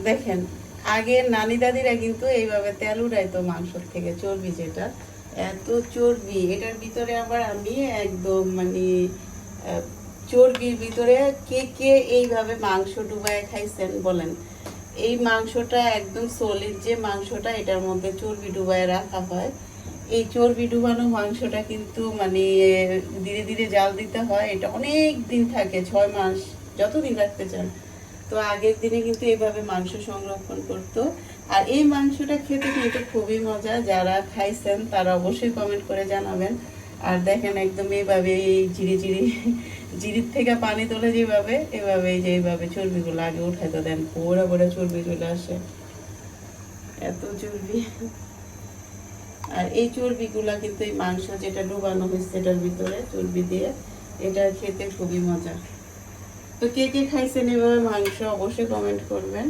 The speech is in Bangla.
দেখেন, আগের নানি দাদিরা কিন্তু এইভাবে তেল উঠাইতো মাংস থেকে, চর্বি যেটা, এত চর্বি এটার ভিতরে। আবার আমি একদম মানে চর্বির ভিতরে কে কে এইভাবে মাংস ডুবায় খাইছেন বলেন? এই মাংসটা একদম সলিড যে মাংসটা, এটার মধ্যে চর্বি ডুবায় রাখা হয়। এই চর্বি ডুবানো মাংসটা কিন্তু মানে ধীরে ধীরে জাল দিতে হয়, এটা অনেক দিন থাকে, 6 মাস, যতদিন রাখতে চান। তো আগের দিনে কিন্তু এইভাবে মাংস সংরক্ষণ করতো। আর এই মাংসটা খেতে কিন্তু খুবই মজা, যারা খাইছেন তারা অবশ্যই কমেন্ট করে জানাবেন। আর দেখেন একদম এইভাবে এই জিরির থেকে পানি তোলে যেভাবে, এভাবে এই যে এইভাবে চর্বিগুলো আগে উঠাই তো দেন, পোড়া পোড়া চর্বি চলে আসে, এত চর্বি। আর এই চর্বিগুলা কিন্তু এই মাংস যেটা ডুবানো হয়েছে এটার ভিতরে চর্বি দিয়ে, এটা খেতে খুবই মজা। তো কে কে খাইছেন এভাবে মাংস অবশ্যই কমেন্ট করবেন।